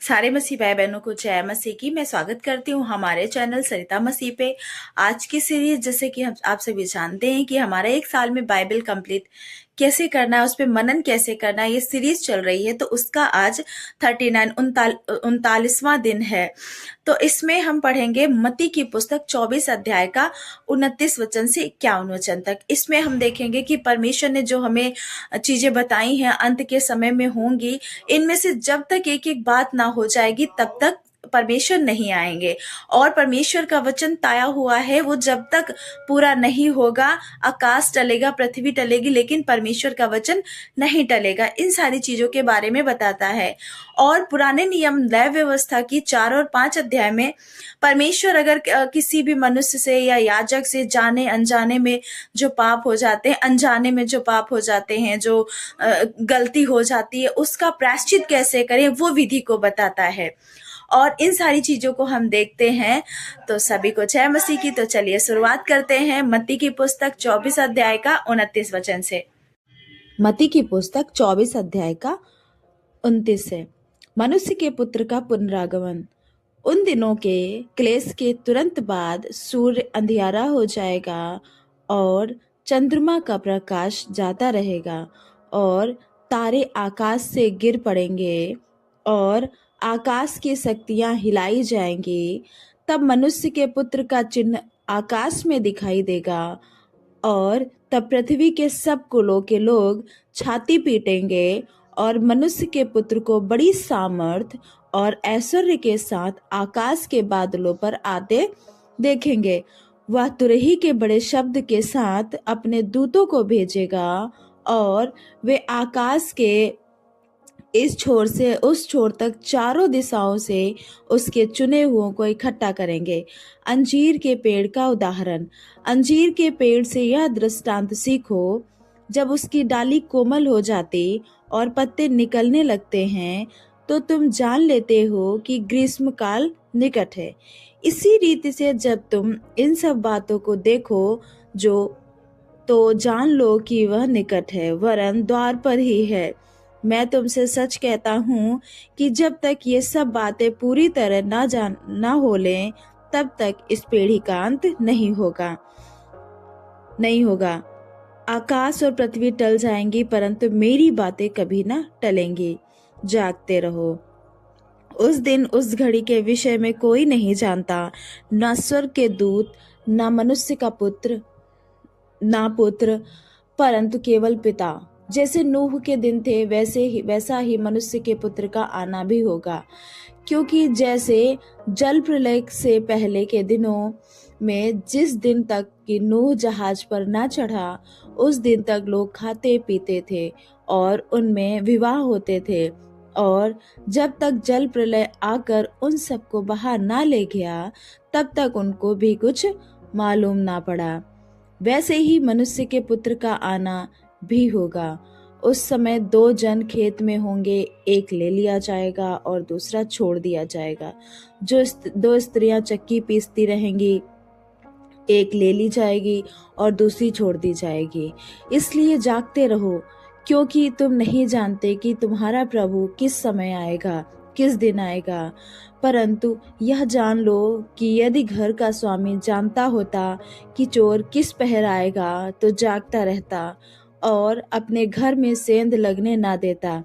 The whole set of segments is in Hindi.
सारे मसीह भाई बहनों को जय मसीह की। मैं स्वागत करती हूँ हमारे चैनल सरिता मसीह पे। आज की सीरीज, जैसे कि हम आप सभी जानते हैं कि हमारा एक साल में बाइबल कंप्लीट कैसे करना है, उस पे मनन कैसे करना है, ये सीरीज चल रही है। तो उसका आज 39वां दिन है। तो इसमें हम पढ़ेंगे मत्ती की पुस्तक 24 अध्याय का 29 वचन से 51 वचन तक। इसमें हम देखेंगे कि परमेश्वर ने जो हमें चीजें बताई हैं अंत के समय में होंगी, इनमें से जब तक एक एक बात ना हो जाएगी तब तक परमेश्वर नहीं आएंगे। और परमेश्वर का वचन ताया हुआ है, वो जब तक पूरा नहीं होगा आकाश टलेगा, पृथ्वी टलेगी, लेकिन परमेश्वर का वचन नहीं टलेगा। इन सारी चीजों के बारे में बताता है। और पुराने नियम लय व्यवस्था की 4 और 5 अध्याय में परमेश्वर अगर किसी भी मनुष्य से या याजक से जाने अनजाने में जो पाप हो जाते हैं, अनजाने में जो पाप हो जाते हैं, जो गलती हो जाती है, उसका प्रायश्चित कैसे करें, वो विधि को बताता है। और इन सारी चीजों को हम देखते हैं। तो सभी को जय मसीह की। तो चलिए शुरुआत करते हैं मत्ती की पुस्तक 24 अध्याय का 29 वचन से। मत्ती की पुस्तक 24 अध्याय का 29 है। मनुष्य के पुत्र का पुनरागमन। उन दिनों के क्लेश के तुरंत बाद सूर्य अंधियारा हो जाएगा और चंद्रमा का प्रकाश जाता रहेगा और तारे आकाश से गिर पड़ेंगे और आकाश की शक्तियां हिलाई जाएंगी। तब मनुष्य के पुत्र का चिन्ह आकाश में दिखाई देगा और तब पृथ्वी के सब कुलों के लोग छाती पीटेंगे और मनुष्य के पुत्र को बड़ी सामर्थ और ऐश्वर्य के साथ आकाश के बादलों पर आते देखेंगे। वह तुरही के बड़े शब्द के साथ अपने दूतों को भेजेगा और वे आकाश के इस छोर से उस छोर तक चारों दिशाओं से उसके चुने हुओं को इकट्ठा करेंगे। अंजीर के पेड़ का उदाहरण। अंजीर के पेड़ से यह दृष्टांत सीखो, जब उसकी डाली कोमल हो जाती और पत्ते निकलने लगते हैं तो तुम जान लेते हो कि ग्रीष्म काल निकट है। इसी रीति से जब तुम इन सब बातों को देखो जो तो जान लो कि वह निकट है, वरन द्वार पर ही है। मैं तुमसे सच कहता हूँ कि जब तक ये सब बातें पूरी तरह ना हो लें, तब तक इस पीढ़ी का अंत नहीं होगा। आकाश और पृथ्वी टल जाएंगी, परंतु मेरी बातें कभी ना टलेंगी। जागते रहो। उस दिन उस घड़ी के विषय में कोई नहीं जानता, न स्वर्ग के दूत, न मनुष्य का पुत्र, ना पुत्र, परंतु केवल पिता। जैसे नूह के दिन थे वैसा ही मनुष्य के पुत्र का आना भी होगा। क्योंकि जैसे जल प्रलय से पहले के दिनों में जिस दिन तक कि नूह जहाज पर ना चढ़ा, उस दिन तक लोग खाते पीते थे और उनमें विवाह होते थे, और जब तक जल प्रलय आकर उन सबको बहा ना ले गया, तब तक उनको भी कुछ मालूम ना पड़ा। वैसे ही मनुष्य के पुत्र का आना भी होगा। उस समय 2 जन खेत में होंगे, एक ले लिया जाएगा और दूसरा छोड़ दिया जाएगा। जो 2 स्त्रियां चक्की पीसती रहेंगी, एक ले ली जाएगी और दूसरी छोड़ दी जाएगी। इसलिए जागते रहो, क्योंकि तुम नहीं जानते कि तुम्हारा प्रभु किस समय आएगा, किस दिन आएगा। परंतु यह जान लो कि यदि घर का स्वामी जानता होता कि चोर किस पहर आएगा, तो जागता रहता और अपने घर में सेंध लगने ना देता।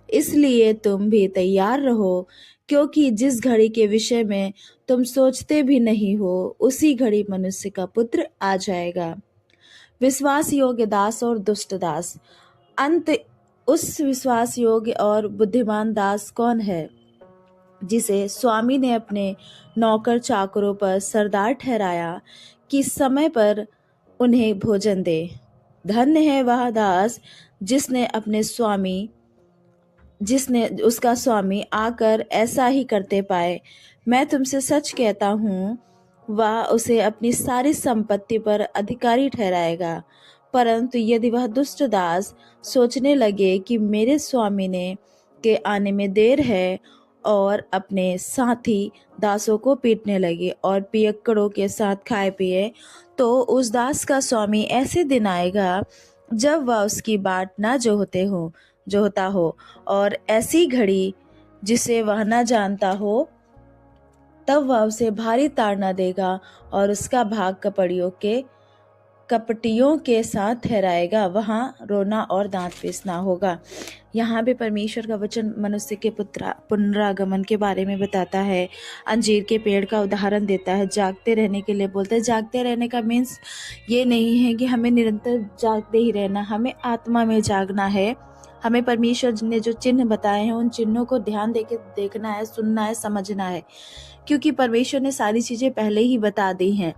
इसलिए तुम भी तैयार रहो, क्योंकि जिस घड़ी के विषय में तुम सोचते भी नहीं हो, उसी घड़ी मनुष्य का पुत्र आ जाएगा। विश्वास योग्य दास और दुष्ट दास। अंत उस विश्वास योग्य और बुद्धिमान दास कौन है, जिसे स्वामी ने अपने नौकर चाकरों पर सरदार ठहराया कि समय पर उन्हें भोजन दे। धन्य है वह दास जिसने उसका स्वामी आकर ऐसा ही करते पाए। मैं तुमसे सच कहता हूँ, वह उसे अपनी सारी संपत्ति पर अधिकारी ठहराएगा। परंतु यदि वह दुष्ट दास सोचने लगे कि मेरे स्वामी ने के आने में देर है, और अपने साथी दासों को पीटने लगे और पियक्कड़ों के साथ खाए पिए, तो उस दास का स्वामी ऐसे दिन आएगा जब वह उसकी बाट ना जो होता हो, और ऐसी घड़ी जिसे वह न जानता हो, तब वह उसे भारी ताड़ना देगा और उसका भाग कपटियों के साथ ठहराएगा, वहाँ रोना और दांत पीसना होगा। यहाँ भी परमेश्वर का वचन मनुष्य के पुनरागमन के बारे में बताता है। अंजीर के पेड़ का उदाहरण देता है, जागते रहने के लिए बोलता है। जागते रहने का मीन्स ये नहीं है कि हमें निरंतर जागते ही रहना, हमें आत्मा में जागना है। हमें परमेश्वर ने जो चिन्ह बताए हैं उन चिन्हों को ध्यान देके देखना है, सुनना है, समझना है, क्योंकि परमेश्वर ने सारी चीजें पहले ही बता दी हैं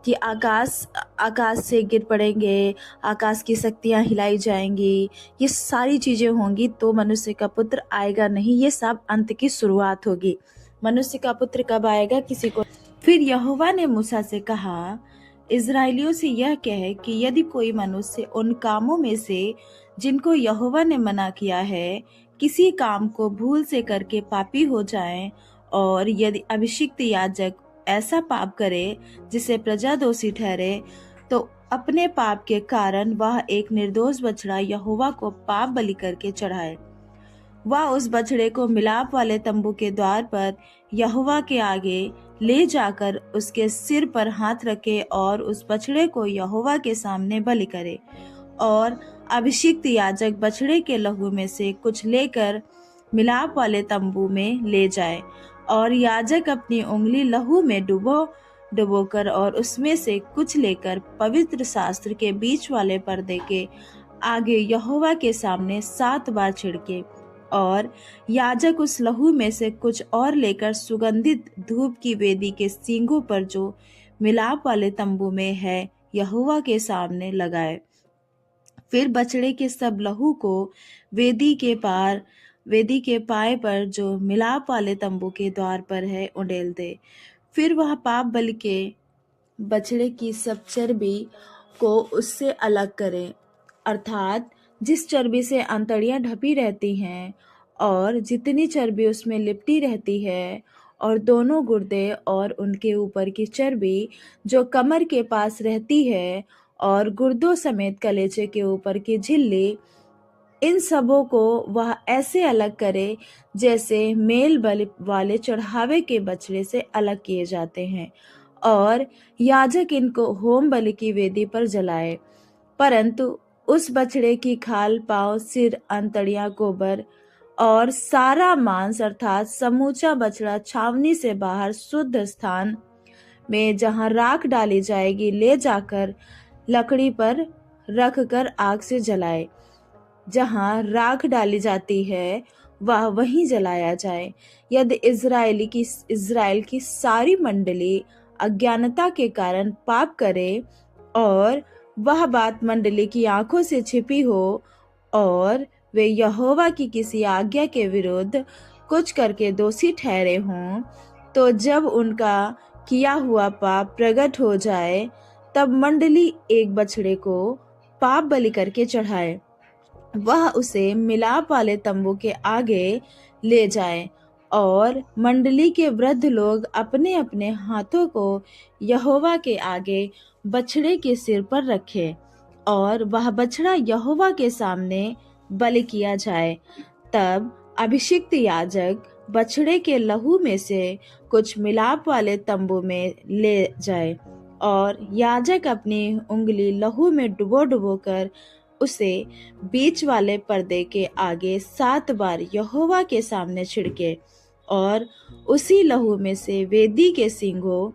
कि आकाश से गिर पड़ेंगे, आकाश की शक्तियां हिलाई जाएंगी, ये सारी चीजें होंगी, तो मनुष्य का पुत्र आएगा नहीं। ये सब अंत की शुरुआत होगी। मनुष्य का पुत्र कब आएगा किसी को। फिर यहोवा ने मूसा से कहा, इस्राएलियों से यह कहे कि यदि कोई मनुष्य उन कामों में से जिनको यहोवा ने मना किया है किसी काम को भूल से करके पापी हो जाए, और यदि अभिषिक्त याजक ऐसा पाप करे जिसे प्रजा दोषी ठहरे, तो अपने पाप के कारण वह एक निर्दोष बछड़ा यहोवा को पाप बलि करके चढ़ाए। वह उस बछड़े को मिलाप वाले तंबू के द्वार पर यहोवा के आगे ले जाकर उसके सिर पर हाथ रखे और उस बछड़े को यहोवा के सामने बलि करे। और अभिषिक्त याजक बछड़े के लहू में से कुछ लेकर मिलाप वाले तंबू में ले जाए, और याजक अपनी उंगली लहू में डुबोकर और उसमें से कुछ लेकर पवित्र शास्त्र के बीच वाले पर्दे के आगे यहोवा के सामने 7 बार छिड़के। और याजक उस लहू में से कुछ और लेकर सुगंधित धूप की वेदी के सींगों पर जो मिलाप वाले तंबू में है यहोवा के सामने लगाए। फिर बछड़े के सब लहू को वेदी के पाए पर जो मिलाप वाले तंबू के द्वार पर है उंडेल दे। फिर वह पाप बलि के बछड़े की सब चर्बी को उससे अलग करे, अर्थात जिस चर्बी से अंतड़ियां ढपी रहती हैं और जितनी चर्बी उसमें लिपटी रहती है, और दोनों गुर्दे और उनके ऊपर की चर्बी जो कमर के पास रहती है, और गुर्दों समेत कलेजे के ऊपर की झिल्ली, इन सबों को वह ऐसे अलग करे जैसे मेल बलि वाले चढ़ावे के बछड़े से अलग किए जाते हैं, और याजक इनको होम बलि की वेदी पर जलाए। परंतु उस बछड़े की खाल, पांव, सिर, अंतड़ियां, गोबर और सारा मांस अर्थात समूचा बछड़ा छावनी से बाहर शुद्ध स्थान में जहां राख डाली जाएगी ले जाकर लकड़ी पर रखकर आग से जलाए। जहां राख डाली जाती है वह वहीं जलाया जाए। यदि इज़राइल की सारी मंडली अज्ञानता के कारण पाप करे और वह बात मंडली की आंखों से छिपी हो, और वे यहोवा की किसी आज्ञा के विरुद्ध कुछ करके दोषी ठहरे हों, तो जब उनका किया हुआ पाप प्रकट हो जाए, तब मंडली एक बछड़े को पाप बलि करके चढ़ाए। वह उसे मिलाप वाले तंबू के आगे ले जाए, और मंडली के वृद्ध लोग अपने अपने हाथों को यहोवा के आगे बछड़े के सिर पर रखे, और वह बछड़ा यहोवा के सामने बलि किया जाए। तब अभिषिक्त याजक बछड़े के लहू में से कुछ मिलाप वाले तंबू में ले जाए, और याजक अपनी उंगली लहू में डुबो कर उसे बीच वाले पर्दे के आगे 7 बार यहोवा के सामने छिड़के, और उसी लहू में से वेदी के सींगों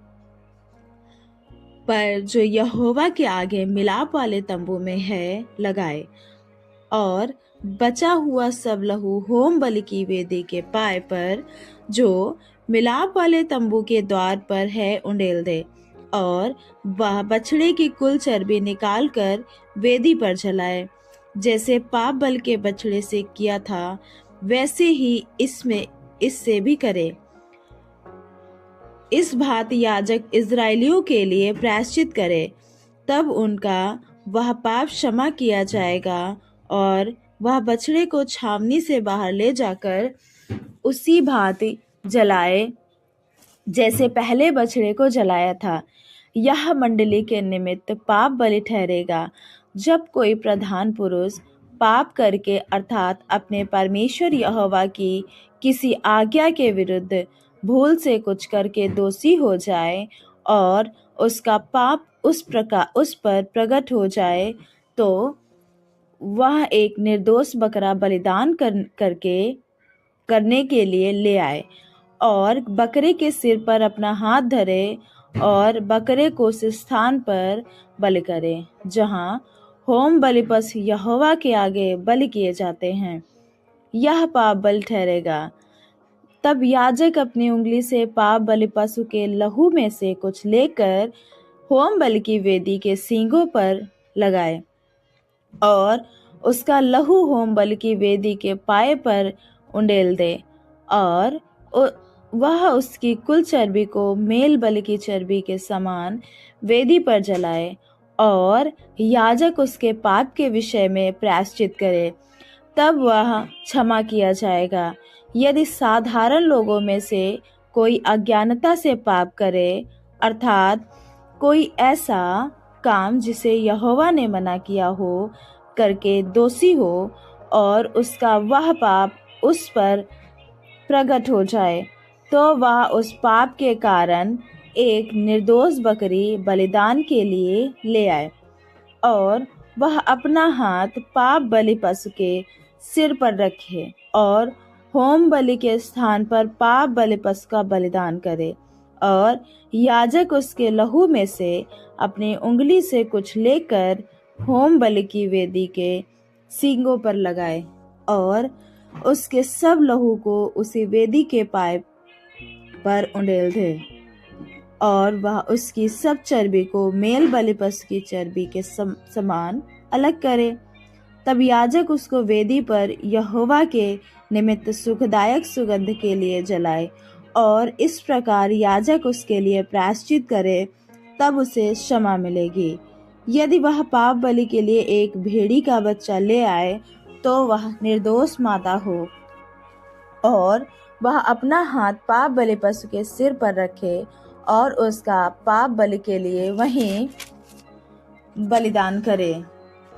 पर जो यहोवा के आगे मिलाप वाले तंबू में है लगाए, और बचा हुआ सब लहू होम बलि की वेदी के पाए पर जो मिलाप वाले तंबू के द्वार पर है उंडेल दे, और वह बछड़े की कुल चर्बी निकालकर वेदी पर जलाए। जैसे पाप बल के बछड़े से किया था वैसे ही इससे भी करे। इस भांति याजक इस्राएलियों के लिए प्रायश्चित करे, तब उनका वह पाप क्षमा किया जाएगा, और वह बछड़े को छावनी से बाहर ले जाकर उसी भांति जलाए जैसे पहले बछड़े को जलाया था। यह मंडली के निमित्त पाप बलि ठहरेगा। जब कोई प्रधान पुरुष पाप करके अर्थात अपने परमेश्वर यहोवा की किसी आज्ञा के विरुद्ध भूल से कुछ करके दोषी हो जाए और उसका पाप उस पर प्रकट हो जाए, तो वह एक निर्दोष बकरा बलिदान करने के लिए ले आए और बकरे के सिर पर अपना हाथ धरे और बकरे को उस स्थान पर बलि करे जहाँ होम बलि पशु यहोवा के आगे बलि किए जाते हैं। यह पाप बलि ठहरेगा। तब याजक अपनी उंगली से पाप बलि पशु के लहू में से कुछ लेकर होम बलि की वेदी के सींगों पर लगाए और उसका लहू होम बलि की वेदी के पाए पर उंडेल दे और वह उसकी कुल चर्बी को मेल बलि की चर्बी के समान वेदी पर जलाए और याजक उसके पाप के विषय में प्रायश्चित करे, तब वह क्षमा किया जाएगा। यदि साधारण लोगों में से कोई अज्ञानता से पाप करे अर्थात कोई ऐसा काम जिसे यहोवा ने मना किया हो करके दोषी हो और उसका वह पाप उस पर प्रकट हो जाए, तो वह उस पाप के कारण एक निर्दोष बकरी बलिदान के लिए ले आए और वह अपना हाथ पाप बलि पशु के सिर पर रखे और होम बलि के स्थान पर पाप बलि पशु का बलिदान करे और याजक उसके लहू में से अपनी उंगली से कुछ लेकर होम बलि की वेदी के सींगों पर लगाए और उसके सब लहू को उसी वेदी के पाए पर उंडेल दे और वह उसकी सब चर्बी को मेल बलि पशु की चर्बी के समान अलग करे। तब याजक उसको वेदी पर यहोवा के निमित्त सुखदायक सुगंध के लिए जलाए और इस प्रकार याजक उसके लिए प्रायश्चित करे, तब उसे क्षमा मिलेगी। यदि वह पाप बलि के लिए एक भेड़ी का बच्चा ले आए तो वह निर्दोष माता हो और वह अपना हाथ पाप बलि पशु के सिर पर रखे और उसका पाप बलि के लिए वहीं बलिदान करे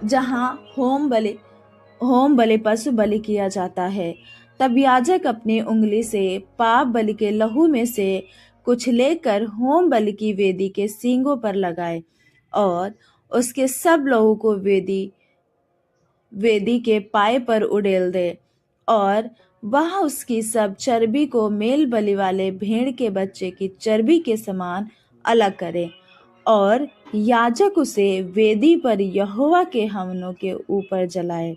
जहाँ होम बलि पशु बलि किया जाता है। तब याजक अपनी उंगली से पाप बलि के लहू में से कुछ लेकर होम बलि की वेदी के सींगों पर लगाए और उसके सब लहू को वेदी के पाए पर उड़ेल दे और वह उसकी सब चर्बी को मेल बलि वाले भेड़ के बच्चे की चर्बी के समान अलग करे और याजक उसे वेदी पर यहोवा के हवनों के ऊपर जलाए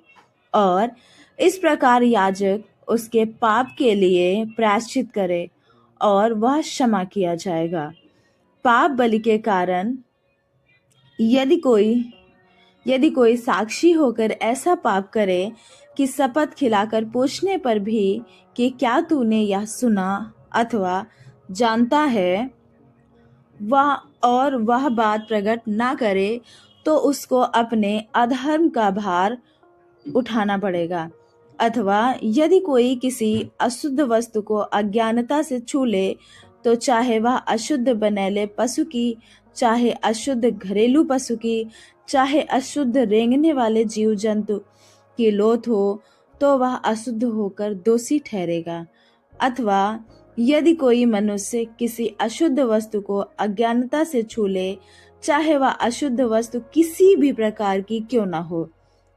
और इस प्रकार याजक उसके पाप के लिए प्रायश्चित करे और वह क्षमा किया जाएगा। पाप बलि के कारण यदि कोई साक्षी होकर ऐसा पाप करे कि शपथ खिलाकर पूछने पर भी कि क्या तूने यह सुना अथवा जानता है, वह बात प्रकट ना करे, तो उसको अपने अधर्म का भार उठाना पड़ेगा। अथवा यदि कोई किसी अशुद्ध वस्तु को अज्ञानता से छू ले, तो चाहे वह अशुद्ध बनेले पशु की, चाहे अशुद्ध घरेलू पशु की, चाहे अशुद्ध रेंगने वाले जीव जंतु की लोथ हो, तो वह अशुद्ध होकर दोषी ठहरेगा। अथवा यदि कोई मनुष्य किसी अशुद्ध वस्तु को अज्ञानता से छू ले, चाहे वह अशुद्ध वस्तु किसी भी प्रकार की क्यों ना हो,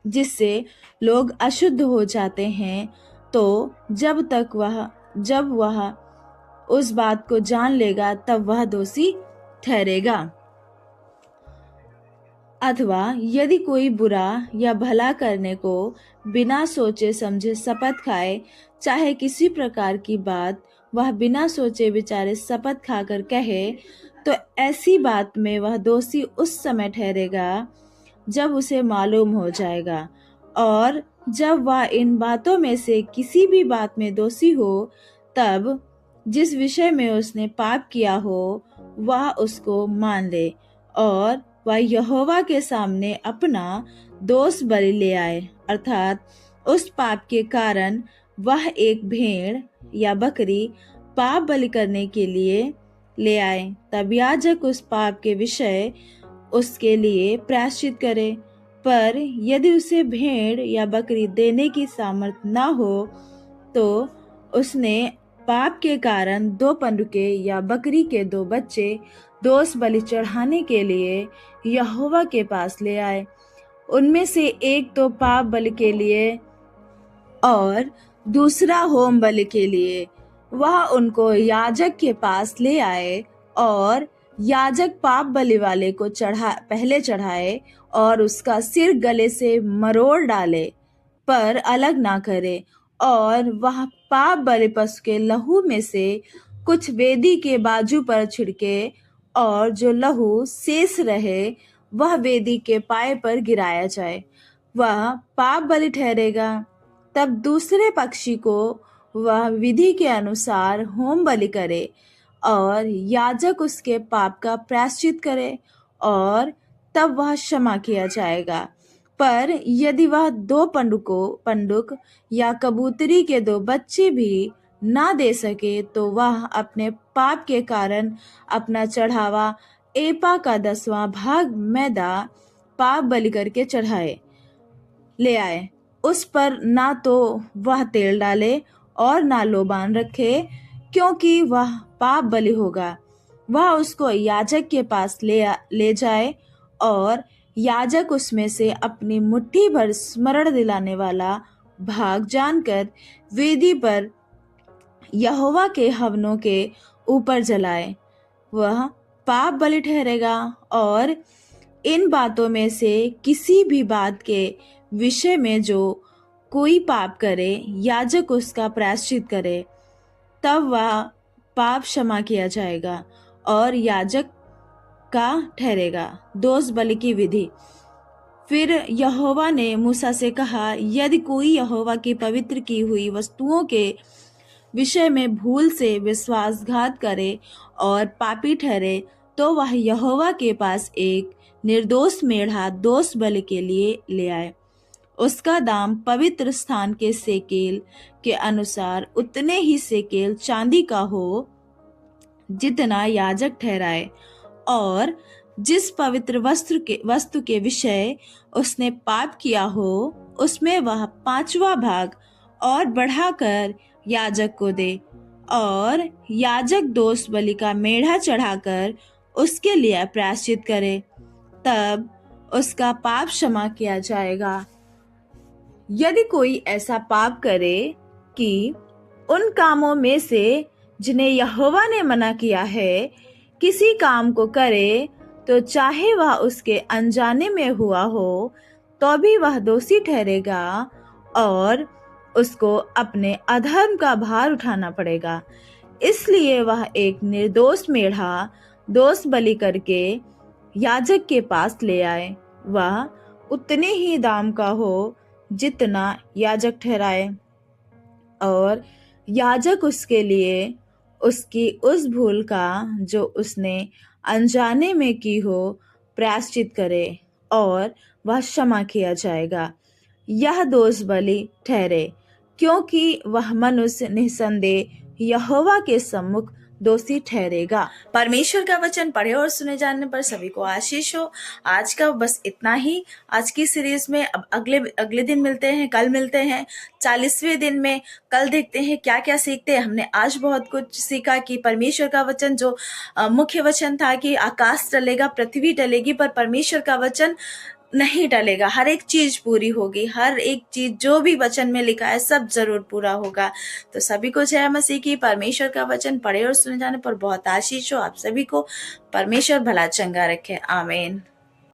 जिससे लोग अशुद्ध हो जाते हैं, तो जब वह उस बात को जान लेगा तब वह दोषी ठहरेगा। अथवा यदि कोई बुरा या भला करने को बिना सोचे समझे शपथ खाए, चाहे किसी प्रकार की बात वह बिना सोचे विचारे शपथ खाकर कहे, तो ऐसी बात में वह दोषी उस समय ठहरेगा जब उसे मालूम हो जाएगा। और जब वह इन बातों में से किसी भी बात में दोषी हो, तब जिस विषय में उसने पाप किया हो वह उसको मान ले और वह यहोवा के सामने अपना दोष बलि ले आए, अर्थात उस पाप के कारण वह एक भेड़ या बकरी पाप बलि करने के लिए ले आए। तब याजक उस पाप के विषय उसके लिए प्रायश्चित करे, पर यदि उसे भेड़ या बकरी देने की सामर्थ्य न हो तो उसने पाप के कारण 2 पंडुके या बकरी के 2 बच्चे दोष बलि चढ़ाने के लिए यहोवा के पास ले आए। उनमें से एक तो पाप बलि के लिए और दूसरा होम बलि के लिए। वह उनको याजक के पास ले आए और याजक पाप बलि वाले को पहले चढ़ाए और उसका सिर गले से मरोड़ डाले पर अलग ना करे, और वह पाप बलि पशु के लहू में से कुछ वेदी के बाजू पर छिड़के, और जो लहू शेष रहे वह वेदी के पाए पर गिराया जाए, वह पाप बलि ठहरेगा। तब दूसरे पक्षी को वह विधि के अनुसार होम बलि करे और याजक उसके पाप का प्रायश्चित करे और तब वह क्षमा किया जाएगा। पर यदि वह 2 पंडुक या कबूतरी के 2 बच्चे भी ना दे सके तो वह अपने पाप के कारण अपना चढ़ावा एपा का 10वां भाग मैदा पाप बलि करके ले आए। उस पर ना तो वह तेल डाले और ना लोबान रखे, क्योंकि वह पाप बलि होगा। वह उसको याजक के पास ले जाए और याजक उसमें से अपनी मुट्ठी भर स्मरण दिलाने वाला भाग जानकर वेदी पर यहोवा के हवनों के ऊपर जलाए, वह पाप बलि ठहरेगा। और इन बातों में से किसी भी बात के विषय में जो कोई पाप करे, याजक उसका प्रायश्चित करे, तब वह पाप क्षमा किया जाएगा और याजक का ठहरेगा। दोष बलि की विधि। फिर यहोवा ने मूसा से कहा, यदि कोई यहोवा की पवित्र की हुई वस्तुओं के विषय में भूल से विश्वासघात करे और पापी ठहरे, तो वह यहोवा के पास एक निर्दोष मेढ़ा दोष बलि के लिए ले आए। उसका दाम पवित्र स्थान के सेकेल के अनुसार उतने ही सेकेल चांदी का हो जितना याजक ठहराए, और जिस पवित्र वस्तु के विषय उसने पाप किया हो उसमें वह 5वां भाग और बढ़ाकर याजक को दे, और याजक दोष बलि का मेढ़ा चढ़ाकर उसके लिए प्रायश्चित करे, तब उसका पाप क्षमा किया जाएगा। यदि कोई ऐसा पाप करे कि उन कामों में से जिन्हें यहोवा ने मना किया है किसी काम को करे, तो चाहे वह उसके अनजाने में हुआ हो तो भी वह दोषी ठहरेगा और उसको अपने अधर्म का भार उठाना पड़ेगा। इसलिए वह एक निर्दोष मेढ़ा दोष बलि करके याजक के पास ले आए। वह उतने ही दाम का हो जितना याजक ठहराए, और याजक उसके लिए उसकी उस भूल का जो उसने अनजाने में की हो प्रायश्चित करे, और वह क्षमा किया जाएगा। यह दोष बलि ठहरे, क्योंकि वह मनुष्य निसंदेह यहोवा के सम्मुख दोषी ठहरेगा। परमेश्वर का वचन पढ़े और सुने जाने पर सभी को आशीष हो। आज का बस इतना ही। आज की सीरीज में अब अगले दिन मिलते हैं, कल मिलते हैं 40वें दिन में। कल देखते हैं क्या क्या सीखते हैं। हमने आज बहुत कुछ सीखा कि परमेश्वर का वचन जो मुख्य वचन था कि आकाश टलेगा पृथ्वी टलेगी पर परमेश्वर का वचन नहीं टलेगा। हर एक चीज पूरी होगी, हर एक चीज जो भी वचन में लिखा है सब जरूर पूरा होगा। तो सभी को जय मसीह की। परमेश्वर का वचन पढ़े और सुने जाने पर बहुत आशीष हो। आप सभी को परमेश्वर भला चंगा रखे। आमीन।